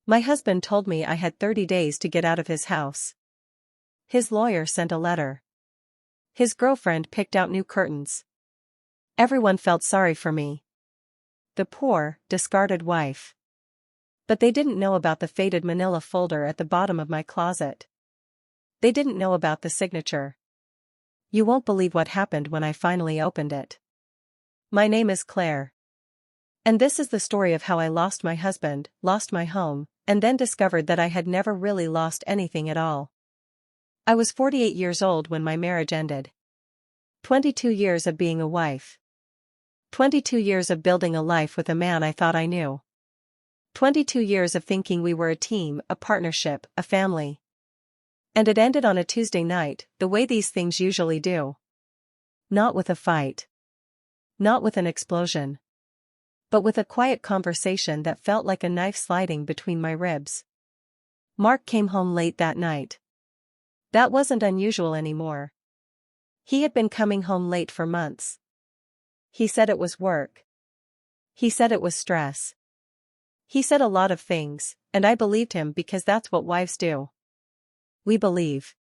My husband told me I had 30 days to get out of his house. His lawyer sent a letter. His girlfriend picked out new curtains. Everyone felt sorry for me. The poor, discarded wife. But they didn't know about the faded manila folder at the bottom of my closet. They didn't know about the signature. You won't believe what happened when I finally opened it. My name is Claire. And this is the story of how I lost my husband, lost my home, and then discovered that I had never really lost anything at all. I was 48 years old when my marriage ended. 22 years of being a wife. 22 years of building a life with a man I thought I knew. 22 years of thinking we were a team, a partnership, a family. And it ended on a Tuesday night, the way these things usually do. Not with a fight. Not with an explosion. But with a quiet conversation that felt like a knife sliding between my ribs. Mark came home late that night. That wasn't unusual anymore. He had been coming home late for months. He said it was work. He said it was stress. He said a lot of things, and I believed him because that's what wives do. We believe.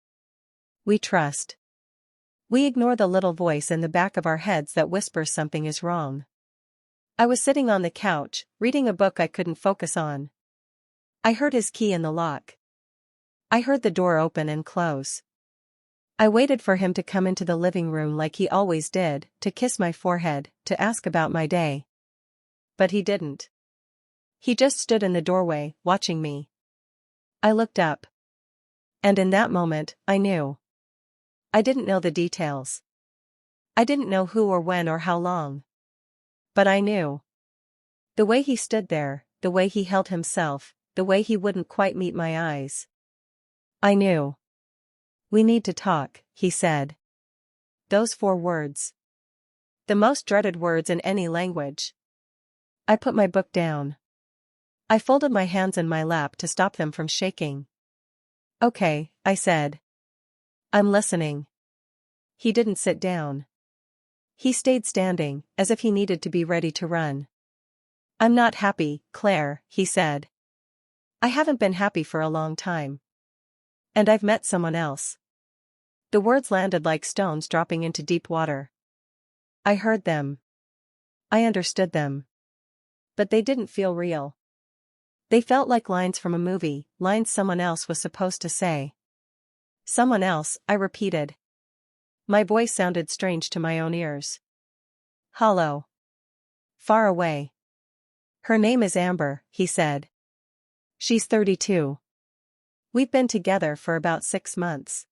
We trust. We ignore the little voice in the back of our heads that whispers something is wrong. I was sitting on the couch, reading a book I couldn't focus on. I heard his key in the lock. I heard the door open and close. I waited for him to come into the living room like he always did, to kiss my forehead, to ask about my day. But he didn't. He just stood in the doorway, watching me. I looked up. And in that moment, I knew. I didn't know the details. I didn't know who or when or how long. But I knew. The way he stood there, the way he held himself, the way he wouldn't quite meet my eyes. I knew. We need to talk, he said. Those 4 words. The most dreaded words in any language. I put my book down. I folded my hands in my lap to stop them from shaking. Okay, I said. I'm listening. He didn't sit down. He stayed standing, as if he needed to be ready to run. I'm not happy, Claire, he said. I haven't been happy for a long time. And I've met someone else. The words landed like stones dropping into deep water. I heard them. I understood them. But they didn't feel real. They felt like lines from a movie, lines someone else was supposed to say. Someone else, I repeated. My voice sounded strange to my own ears. Hollow. Far away. Her name is Amber, he said. She's 32. We've been together for about 6 months.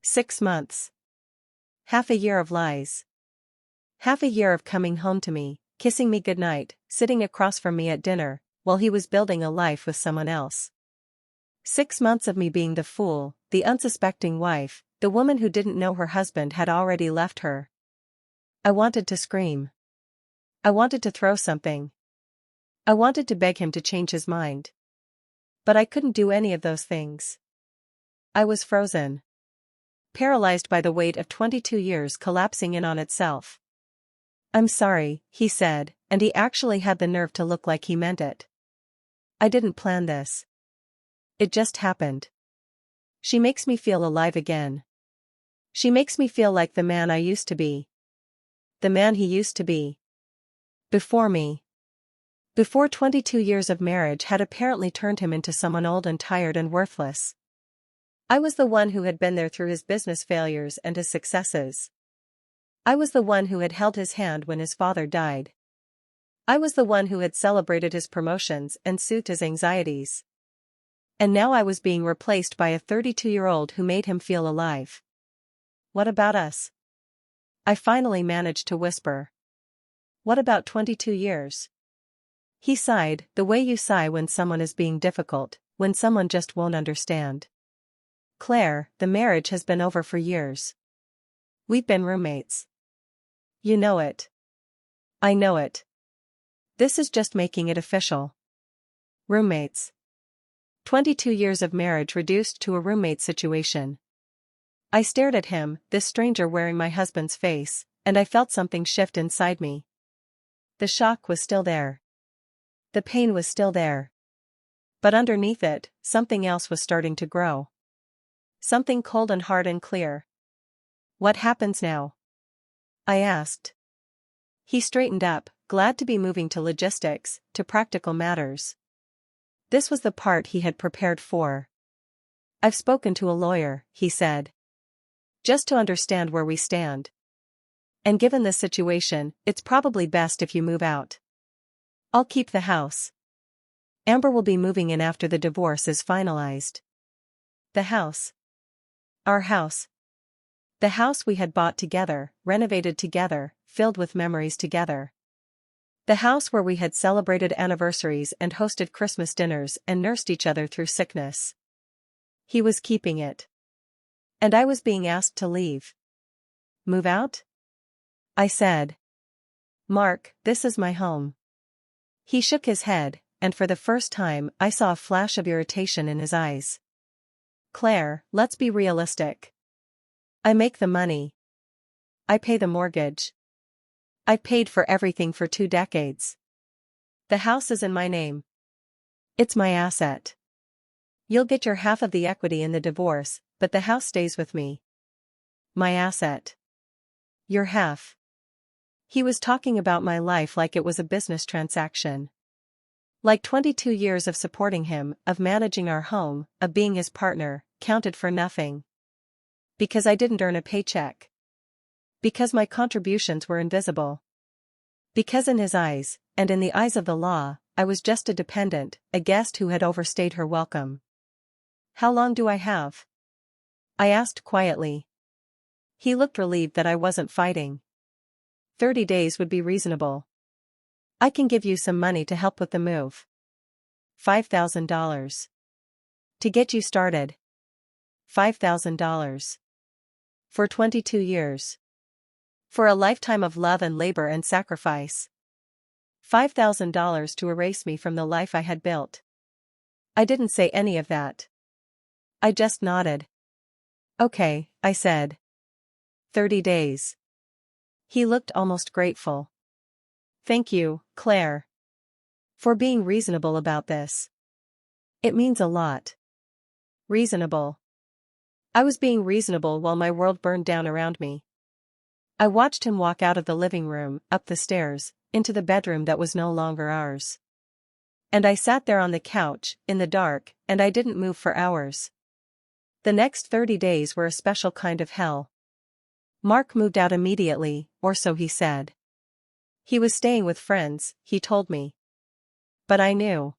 6 months. Half a year of lies. Half a year of coming home to me, kissing me goodnight, sitting across from me at dinner, while he was building a life with someone else. 6 months of me being the fool, the unsuspecting wife, the woman who didn't know her husband had already left her. I wanted to scream. I wanted to throw something. I wanted to beg him to change his mind. But I couldn't do any of those things. I was frozen. Paralyzed by the weight of 22 years collapsing in on itself. I'm sorry, he said, and he actually had the nerve to look like he meant it. I didn't plan this. It just happened. She makes me feel alive again. She makes me feel like the man I used to be. The man he used to be. Before me. Before 22 years of marriage had apparently turned him into someone old and tired and worthless. I was the one who had been there through his business failures and his successes. I was the one who had held his hand when his father died. I was the one who had celebrated his promotions and soothed his anxieties. And now I was being replaced by a 32-year-old who made him feel alive. What about us? I finally managed to whisper. What about 22 years? He sighed, the way you sigh when someone is being difficult, when someone just won't understand. Claire, the marriage has been over for years. We've been roommates. You know it. I know it. This is just making it official. Roommates. 22 years of marriage reduced to a roommate situation. I stared at him, this stranger wearing my husband's face, and I felt something shift inside me. The shock was still there. The pain was still there. But underneath it, something else was starting to grow. Something cold and hard and clear. "What happens now?" I asked. He straightened up, glad to be moving to logistics, to practical matters. This was the part he had prepared for. "I've spoken to a lawyer," he said. "Just to understand where we stand. And given this situation, it's probably best if you move out. I'll keep the house. Amber will be moving in after the divorce is finalized." The house. Our house. The house we had bought together, renovated together, filled with memories together. The house where we had celebrated anniversaries and hosted Christmas dinners and nursed each other through sickness. He was keeping it. And I was being asked to leave. "Move out?" I said. "Mark, this is my home." He shook his head, and for the first time I saw a flash of irritation in his eyes. "Claire, let's be realistic. I make the money. I pay the mortgage. I paid for everything for 2 decades. The house is in my name. It's my asset. You'll get your half of the equity in the divorce, but the house stays with me. My asset. Your half." He was talking about my life like it was a business transaction. Like 22 years of supporting him, of managing our home, of being his partner, counted for nothing. Because I didn't earn a paycheck. Because my contributions were invisible. Because in his eyes, and in the eyes of the law, I was just a dependent, a guest who had overstayed her welcome. "How long do I have?" I asked quietly. He looked relieved that I wasn't fighting. 30 days would be reasonable. "I can give you some money to help with the move. $5,000. To get you started. $5,000. For 22 years. For a lifetime of love and labor and sacrifice. $5,000 to erase me from the life I had built." I didn't say any of that. I just nodded. "Okay," I said. 30 days. He looked almost grateful. "Thank you, Claire. For being reasonable about this. It means a lot." Reasonable. I was being reasonable while my world burned down around me. I watched him walk out of the living room, up the stairs, into the bedroom that was no longer ours. And I sat there on the couch, in the dark, and I didn't move for hours. The next 30 days were a special kind of hell. Mark moved out immediately, or so he said. He was staying with friends, he told me. But I knew.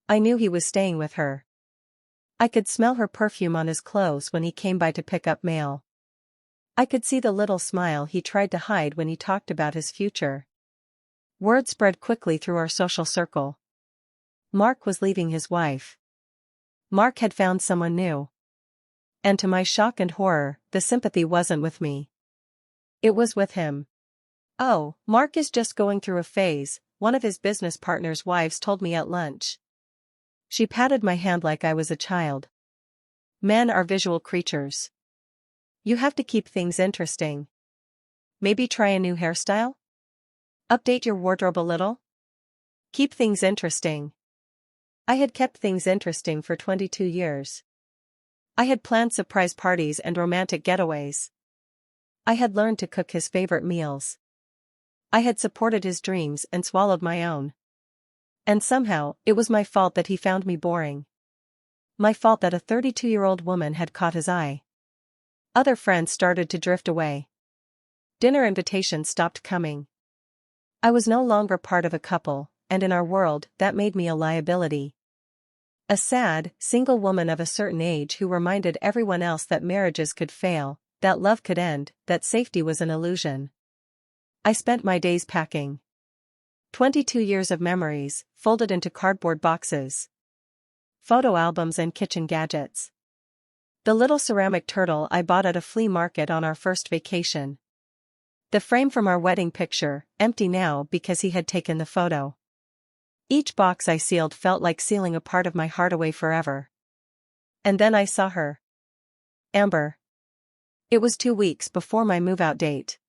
I knew he was staying with her. I could smell her perfume on his clothes when he came by to pick up mail. I could see the little smile he tried to hide when he talked about his future. Word spread quickly through our social circle. Mark was leaving his wife. Mark had found someone new. And to my shock and horror, the sympathy wasn't with me. It was with him. "Oh, Mark is just going through a phase," one of his business partner's wives told me at lunch. She patted my hand like I was a child. "Men are visual creatures. You have to keep things interesting. Maybe try a new hairstyle? Update your wardrobe a little? Keep things interesting." I had kept things interesting for 22 years. I had planned surprise parties and romantic getaways. I had learned to cook his favorite meals. I had supported his dreams and swallowed my own. And somehow, it was my fault that he found me boring. My fault that a 32-year-old woman had caught his eye. Other friends started to drift away. Dinner invitations stopped coming. I was no longer part of a couple, and in our world, that made me a liability. A sad, single woman of a certain age who reminded everyone else that marriages could fail, that love could end, that safety was an illusion. I spent my days packing. 22 years of memories, folded into cardboard boxes. Photo albums and kitchen gadgets. The little ceramic turtle I bought at a flea market on our first vacation. The frame from our wedding picture, empty now because he had taken the photo. Each box I sealed felt like sealing a part of my heart away forever. And then I saw her. Amber. It was 2 weeks before my move-out date.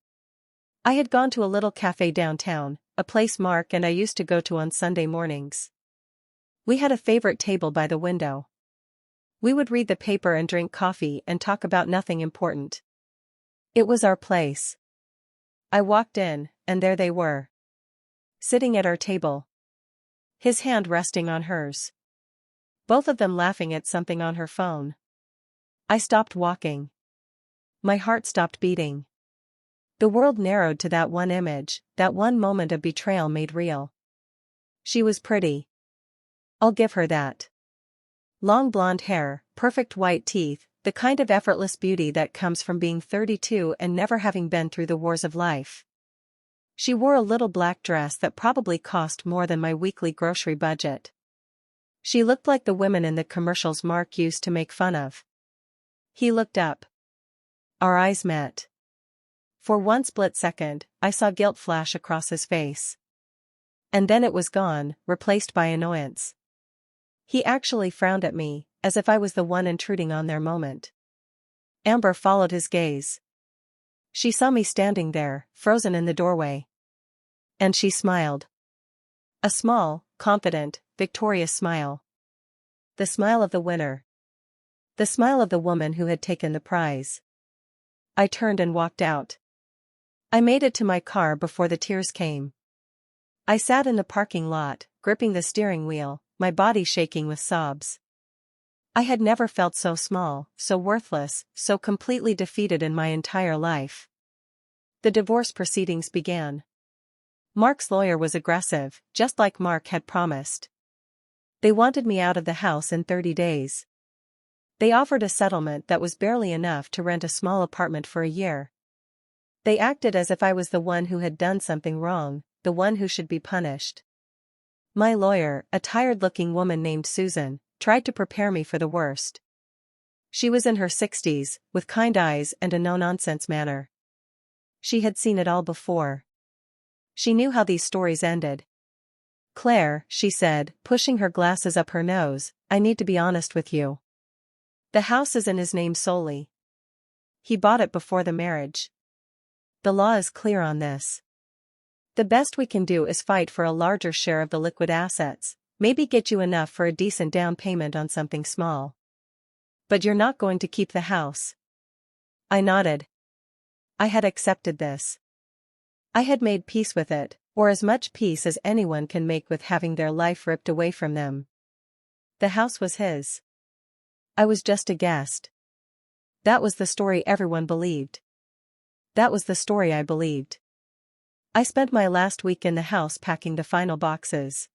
I had gone to a little cafe downtown, a place Mark and I used to go to on Sunday mornings. We had a favorite table by the window. We would read the paper and drink coffee and talk about nothing important. It was our place. I walked in, and there they were. Sitting at our table. His hand resting on hers. Both of them laughing at something on her phone. I stopped walking. My heart stopped beating. The world narrowed to that one image, that one moment of betrayal made real. She was pretty. I'll give her that. Long blonde hair, perfect white teeth, the kind of effortless beauty that comes from being 32 and never having been through the wars of life. She wore a little black dress that probably cost more than my weekly grocery budget. She looked like the women in the commercials Mark used to make fun of. He looked up. Our eyes met. For one split second, I saw guilt flash across his face. And then it was gone, replaced by annoyance. He actually frowned at me, as if I was the one intruding on their moment. Amber followed his gaze. She saw me standing there, frozen in the doorway. And she smiled. A small, confident, victorious smile. The smile of the winner. The smile of the woman who had taken the prize. I turned and walked out. I made it to my car before the tears came. I sat in the parking lot, gripping the steering wheel, my body shaking with sobs. I had never felt so small, so worthless, so completely defeated in my entire life. The divorce proceedings began. Mark's lawyer was aggressive, just like Mark had promised. They wanted me out of the house in 30 days. They offered a settlement that was barely enough to rent a small apartment for a year. They acted as if I was the one who had done something wrong, the one who should be punished. My lawyer, a tired-looking woman named Susan, tried to prepare me for the worst. She was in her 60s, with kind eyes and a no-nonsense manner. She had seen it all before. She knew how these stories ended. Claire, she said, pushing her glasses up her nose, I need to be honest with you. The house is in his name solely. He bought it before the marriage. The law is clear on this. The best we can do is fight for a larger share of the liquid assets, maybe get you enough for a decent down payment on something small. But you're not going to keep the house. I nodded. I had accepted this. I had made peace with it, or as much peace as anyone can make with having their life ripped away from them. The house was his. I was just a guest. That was the story everyone believed. That was the story I believed. I spent my last week in the house packing the final boxes.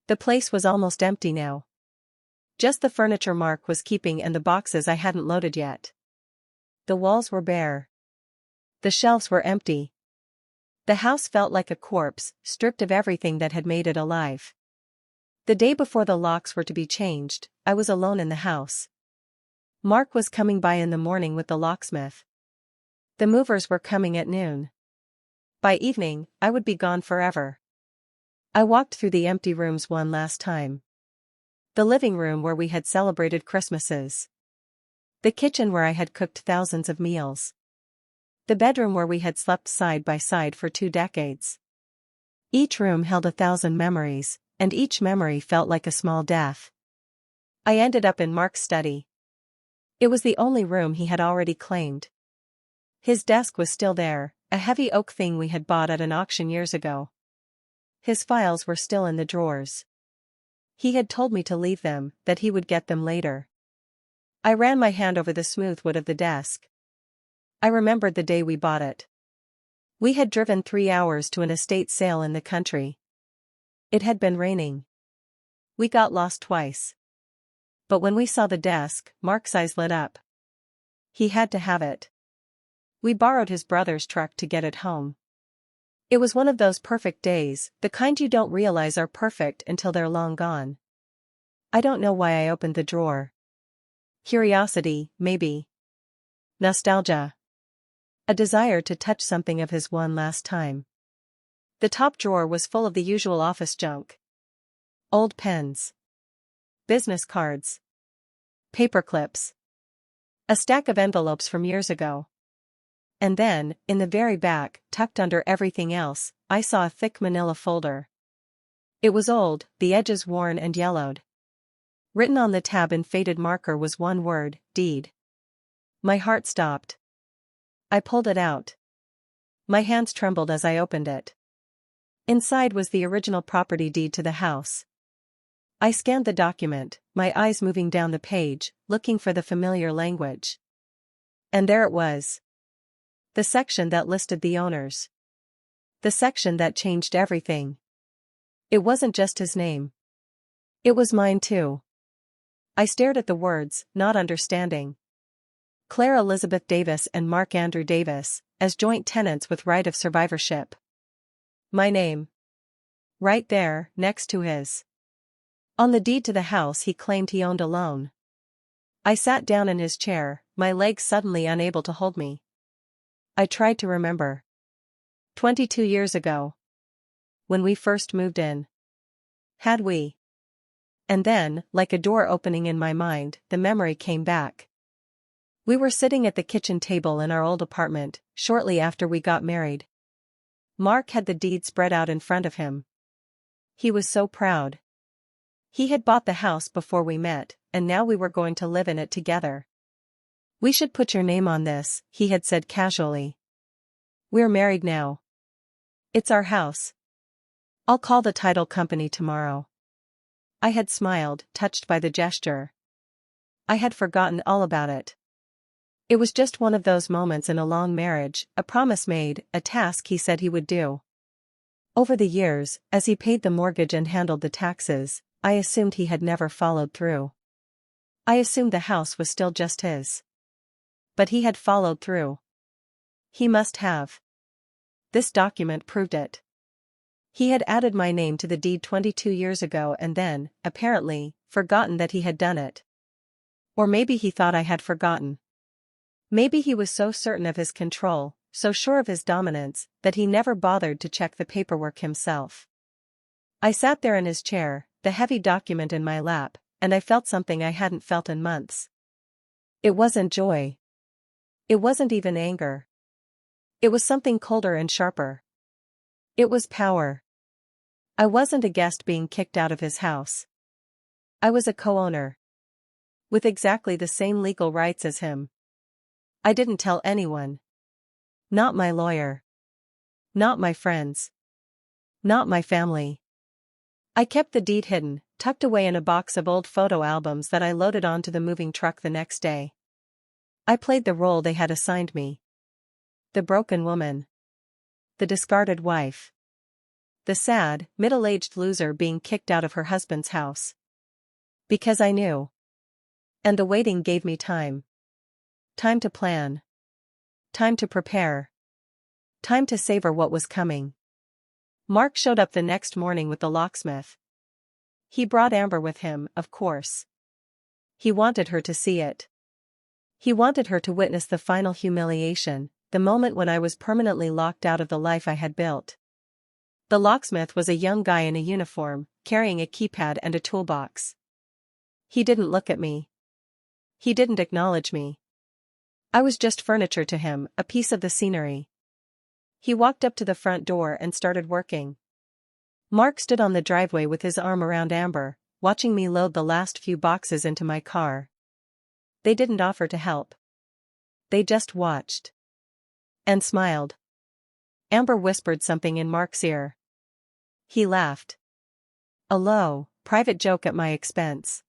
The place was almost empty now. Just the furniture Mark was keeping and the boxes I hadn't loaded yet. The walls were bare. The shelves were empty. The house felt like a corpse, stripped of everything that had made it alive. The day before the locks were to be changed, I was alone in the house. Mark was coming by in the morning with the locksmith. The movers were coming at noon. By evening, I would be gone forever. I walked through the empty rooms one last time. The living room where we had celebrated Christmases. The kitchen where I had cooked thousands of meals. The bedroom where we had slept side by side for 2 decades. Each room held 1,000 memories, and each memory felt like a small death. I ended up in Mark's study. It was the only room he had already claimed. His desk was still there, a heavy oak thing we had bought at an auction years ago. His files were still in the drawers. He had told me to leave them, that he would get them later. I ran my hand over the smooth wood of the desk. I remembered the day we bought it. We had driven 3 hours to an estate sale in the country. It had been raining. We got lost twice. But when we saw the desk, Mark's eyes lit up. He had to have it. We borrowed his brother's truck to get it home. It was one of those perfect days, the kind you don't realize are perfect until they're long gone. I don't know why I opened the drawer. Curiosity, maybe. Nostalgia. A desire to touch something of his one last time. The top drawer was full of the usual office junk. Old pens. Business cards. Paper clips. A stack of envelopes from years ago. And then, in the very back, tucked under everything else, I saw a thick manila folder. It was old, the edges worn and yellowed. Written on the tab in faded marker was one word, deed. My heart stopped. I pulled it out. My hands trembled as I opened it. Inside was the original property deed to the house. I scanned the document, my eyes moving down the page, looking for the familiar language. And there it was. The section that listed the owners. The section that changed everything. It wasn't just his name. It was mine too. I stared at the words, not understanding. Claire Elizabeth Davis and Mark Andrew Davis, as joint tenants with right of survivorship. My name. Right there, next to his. On the deed to the house he claimed he owned alone. I sat down in his chair, my legs suddenly unable to hold me. I tried to remember. 22 years ago. When we first moved in. Had we? And then, like a door opening in my mind, the memory came back. We were sitting at the kitchen table in our old apartment, shortly after we got married. Mark had the deed spread out in front of him. He was so proud. He had bought the house before we met, and now we were going to live in it together. We should put your name on this, he had said casually. We're married now. It's our house. I'll call the title company tomorrow. I had smiled, touched by the gesture. I had forgotten all about it. It was just one of those moments in a long marriage, a promise made, a task he said he would do. Over the years, as he paid the mortgage and handled the taxes, I assumed he had never followed through. I assumed the house was still just his. But he had followed through. He must have. This document proved it. He had added my name to the deed 22 years ago and then, apparently, forgotten that he had done it. Or maybe he thought I had forgotten. Maybe he was so certain of his control, so sure of his dominance, that he never bothered to check the paperwork himself. I sat there in his chair, the heavy document in my lap, and I felt something I hadn't felt in months. It wasn't joy. It wasn't even anger. It was something colder and sharper. It was power. I wasn't a guest being kicked out of his house. I was a co-owner. With exactly the same legal rights as him. I didn't tell anyone. Not my lawyer. Not my friends. Not my family. I kept the deed hidden, tucked away in a box of old photo albums that I loaded onto the moving truck the next day. I played the role they had assigned me. The broken woman. The discarded wife. The sad, middle-aged loser being kicked out of her husband's house. Because I knew. And the waiting gave me time. Time to plan. Time to prepare. Time to savor what was coming. Mark showed up the next morning with the locksmith. He brought Amber with him, of course. He wanted her to see it. He wanted her to witness the final humiliation, the moment when I was permanently locked out of the life I had built. The locksmith was a young guy in a uniform, carrying a keypad and a toolbox. He didn't look at me. He didn't acknowledge me. I was just furniture to him, a piece of the scenery. He walked up to the front door and started working. Mark stood on the driveway with his arm around Amber, watching me load the last few boxes into my car. They didn't offer to help. They just watched. And smiled. Amber whispered something in Mark's ear. He laughed. A low, private joke at my expense.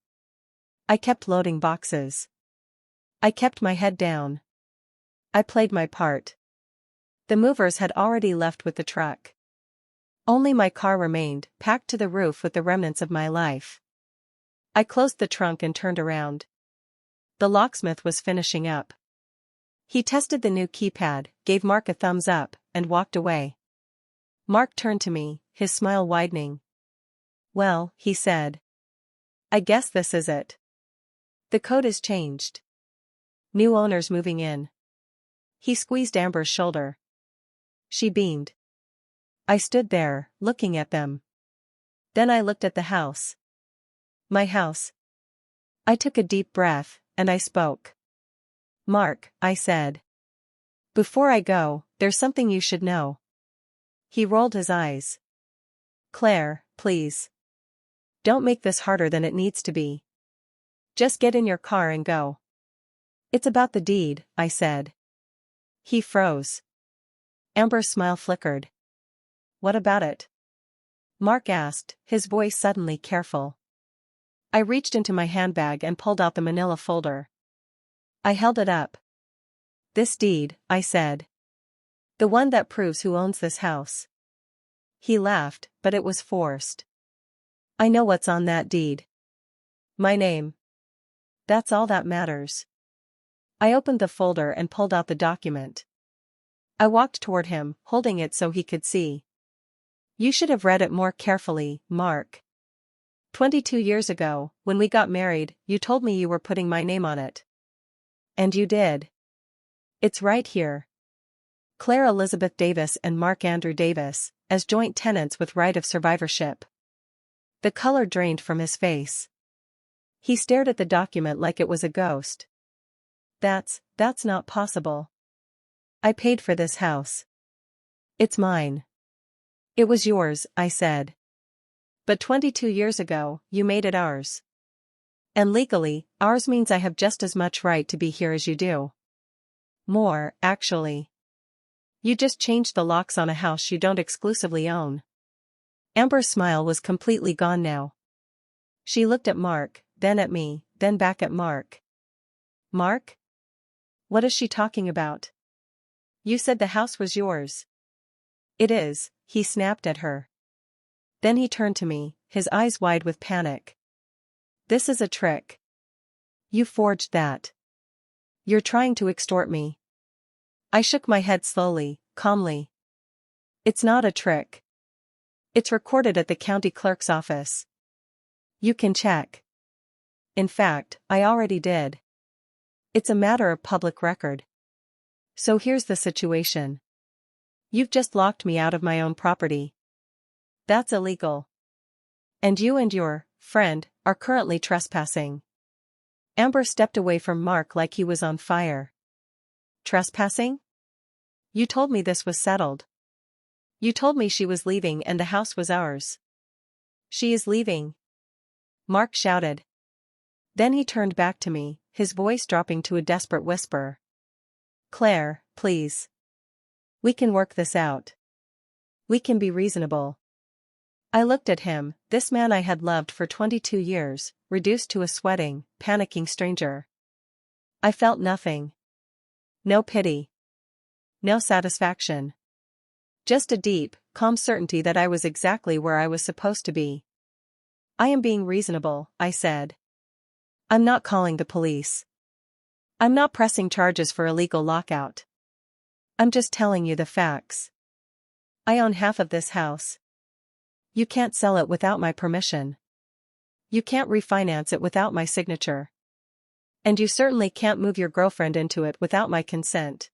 I kept loading boxes. I kept my head down. I played my part. The movers had already left with the truck. Only my car remained, packed to the roof with the remnants of my life. I closed the trunk and turned around. The locksmith was finishing up. He tested the new keypad, gave Mark a thumbs up, and walked away. Mark turned to me, his smile widening. Well, he said. I guess this is it. The code is changed. New owners moving in. He squeezed Amber's shoulder. She beamed. I stood there, looking at them. Then I looked at the house. My house. I took a deep breath, and I spoke. Mark, I said. Before I go, there's something you should know. He rolled his eyes. Claire, please. Don't make this harder than it needs to be. Just get in your car and go. It's about the deed, I said. He froze. Amber's smile flickered. What about it? Mark asked, his voice suddenly careful. I reached into my handbag and pulled out the manila folder. I held it up. This deed, I said. The one that proves who owns this house. He laughed, but it was forced. I know what's on that deed. My name. That's all that matters. I opened the folder and pulled out the document. I walked toward him, holding it so he could see. You should have read it more carefully, Mark. 22 years ago, when we got married, you told me you were putting my name on it. And you did. It's right here. Claire Elizabeth Davis and Mark Andrew Davis, as joint tenants with right of survivorship. The color drained from his face. He stared at the document like it was a ghost. That's not possible. I paid for this house. It's mine. It was yours, I said. But 22 years ago, you made it ours. And legally, ours means I have just as much right to be here as you do. More, actually. You just changed the locks on a house you don't exclusively own. Amber's smile was completely gone now. She looked at Mark, then at me, then back at Mark. Mark? What is she talking about? You said the house was yours. It is, he snapped at her. Then he turned to me, his eyes wide with panic. This is a trick. You forged that. You're trying to extort me. I shook my head slowly, calmly. It's not a trick. It's recorded at the county clerk's office. You can check. In fact, I already did. It's a matter of public record. So here's the situation. You've just locked me out of my own property. That's illegal. And you and your friend are currently trespassing. Amber stepped away from Mark like he was on fire. Trespassing? You told me this was settled. You told me she was leaving and the house was ours. She is leaving. Mark shouted. Then he turned back to me, his voice dropping to a desperate whisper. Claire, please. We can work this out. We can be reasonable. I looked at him, this man I had loved for 22 years, reduced to a sweating, panicking stranger. I felt nothing. No pity. No satisfaction. Just a deep, calm certainty that I was exactly where I was supposed to be. I am being reasonable, I said. I'm not calling the police. I'm not pressing charges for illegal lockout. I'm just telling you the facts. I own half of this house. You can't sell it without my permission. You can't refinance it without my signature. And you certainly can't move your girlfriend into it without my consent.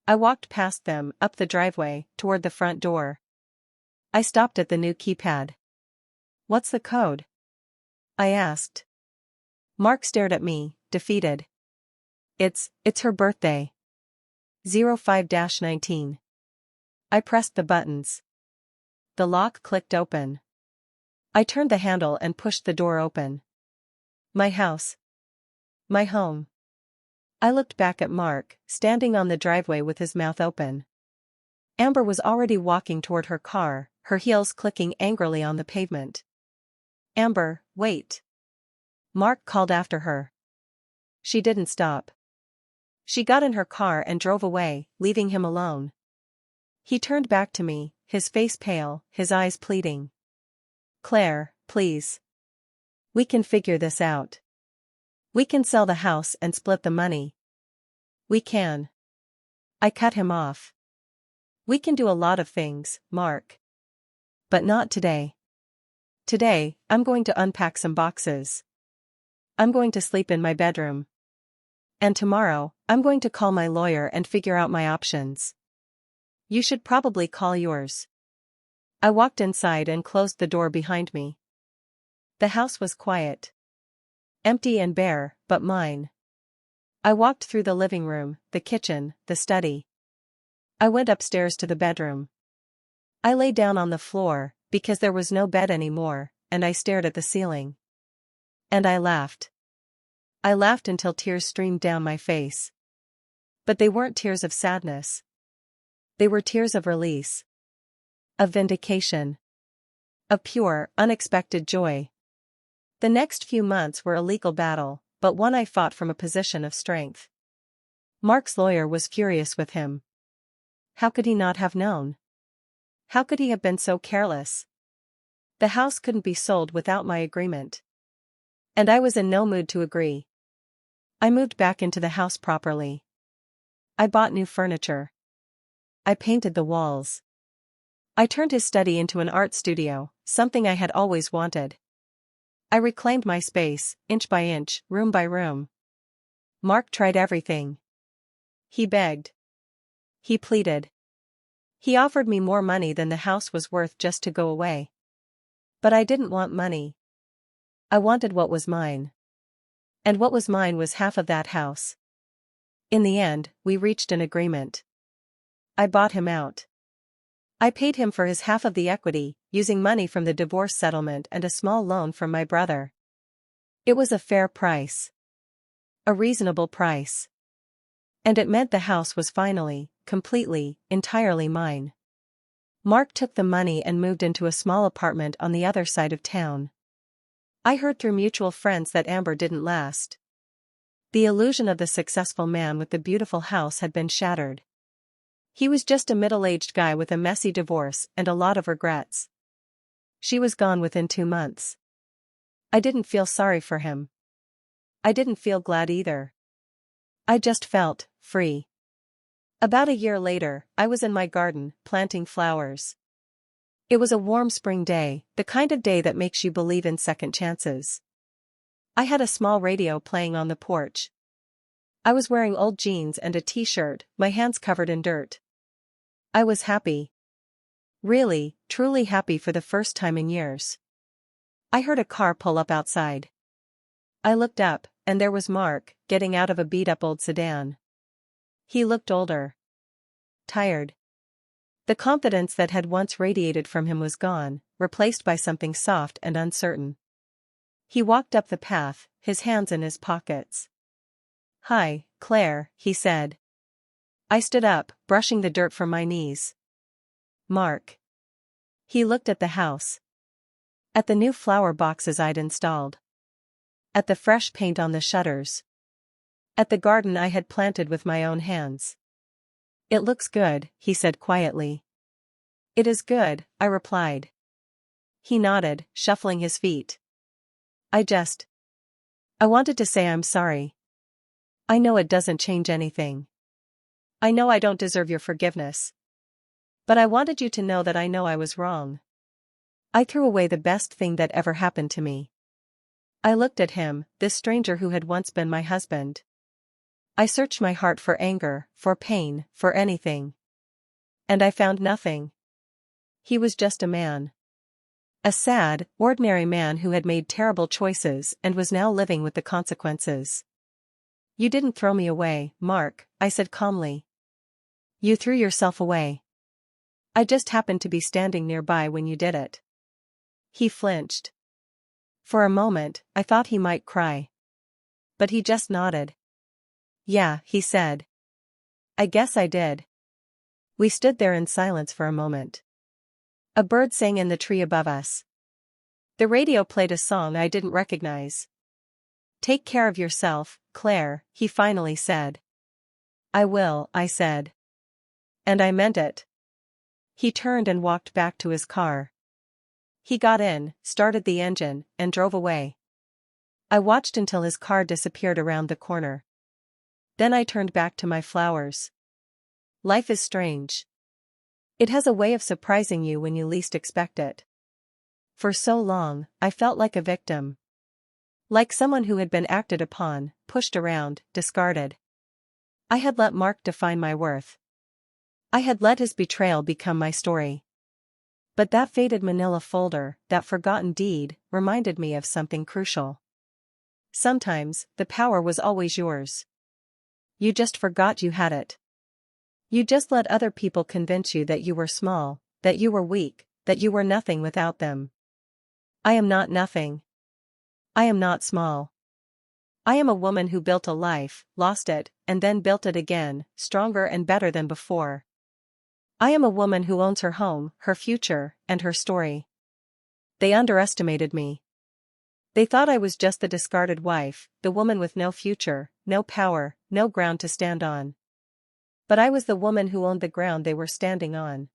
I walked past them, up the driveway, toward the front door. I stopped at the new keypad. What's the code? I asked. Mark stared at me, defeated. It's her birthday. 05-19. I pressed the buttons. The lock clicked open. I turned the handle and pushed the door open. My house. My home. I looked back at Mark, standing on the driveway with his mouth open. Amber was already walking toward her car, her heels clicking angrily on the pavement. Amber, wait. Mark called after her. She didn't stop. She got in her car and drove away, leaving him alone. He turned back to me, his face pale, his eyes pleading. Claire, please. We can figure this out. We can sell the house and split the money. We can. I cut him off. We can do a lot of things, Mark. But not today. Today, I'm going to unpack some boxes. I'm going to sleep in my bedroom. And tomorrow, I'm going to call my lawyer and figure out my options. You should probably call yours. I walked inside and closed the door behind me. The house was quiet. Empty and bare, but mine. I walked through the living room, the kitchen, the study. I went upstairs to the bedroom. I lay down on the floor, because there was no bed anymore, and I stared at the ceiling. And I laughed. I laughed until tears streamed down my face. But they weren't tears of sadness. They were tears of release. Of vindication. Of pure, unexpected joy. The next few months were a legal battle, but one I fought from a position of strength. Mark's lawyer was furious with him. How could he not have known? How could he have been so careless? The house couldn't be sold without my agreement. And I was in no mood to agree. I moved back into the house properly. I bought new furniture. I painted the walls. I turned his study into an art studio, something I had always wanted. I reclaimed my space, inch by inch, room by room. Mark tried everything. He begged. He pleaded. He offered me more money than the house was worth just to go away. But I didn't want money. I wanted what was mine. And what was mine was half of that house. In the end, we reached an agreement. I bought him out. I paid him for his half of the equity, using money from the divorce settlement and a small loan from my brother. It was a fair price. A reasonable price. And it meant the house was finally, completely, entirely mine. Mark took the money and moved into a small apartment on the other side of town. I heard through mutual friends that Amber didn't last. The illusion of the successful man with the beautiful house had been shattered. He was just a middle-aged guy with a messy divorce and a lot of regrets. She was gone within 2 months. I didn't feel sorry for him. I didn't feel glad either. I just felt free. About a year later, I was in my garden, planting flowers. It was a warm spring day, the kind of day that makes you believe in second chances. I had a small radio playing on the porch. I was wearing old jeans and a t-shirt, my hands covered in dirt. I was happy. Really, truly happy for the first time in years. I heard a car pull up outside. I looked up, and there was Mark, getting out of a beat-up old sedan. He looked older. Tired. The confidence that had once radiated from him was gone, replaced by something soft and uncertain. He walked up the path, his hands in his pockets. "Hi, Claire," he said. I stood up, brushing the dirt from my knees. "Mark." He looked at the house. At the new flower boxes I'd installed. At the fresh paint on the shutters. At the garden I had planted with my own hands. "It looks good," he said quietly. "It is good," I replied. He nodded, shuffling his feet. I wanted to say I'm sorry. I know it doesn't change anything. I know I don't deserve your forgiveness. But I wanted you to know that I know I was wrong. I threw away the best thing that ever happened to me." I looked at him, this stranger who had once been my husband. I searched my heart for anger, for pain, for anything. And I found nothing. He was just a man. A sad, ordinary man who had made terrible choices and was now living with the consequences. "You didn't throw me away, Mark," I said calmly. "You threw yourself away. I just happened to be standing nearby when you did it." He flinched. For a moment, I thought he might cry. But he just nodded. "Yeah," he said. "I guess I did." We stood there in silence for a moment. A bird sang in the tree above us. The radio played a song I didn't recognize. "Take care of yourself, Claire," he finally said. "I will," I said. And I meant it. He turned and walked back to his car. He got in, started the engine, and drove away. I watched until his car disappeared around the corner. Then I turned back to my flowers. Life is strange. It has a way of surprising you when you least expect it. For so long, I felt like a victim. Like someone who had been acted upon, pushed around, discarded. I had let Mark define my worth. I had let his betrayal become my story. But that faded manila folder, that forgotten deed, reminded me of something crucial. Sometimes, the power was always yours. You just forgot you had it. You just let other people convince you that you were small, that you were weak, that you were nothing without them. I am not nothing. I am not small. I am a woman who built a life, lost it, and then built it again, stronger and better than before. I am a woman who owns her home, her future, and her story. They underestimated me. They thought I was just the discarded wife, the woman with no future, no power, no ground to stand on. But I was the woman who owned the ground they were standing on.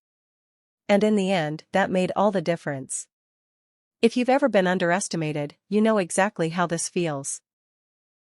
And in the end, that made all the difference. If you've ever been underestimated, you know exactly how this feels.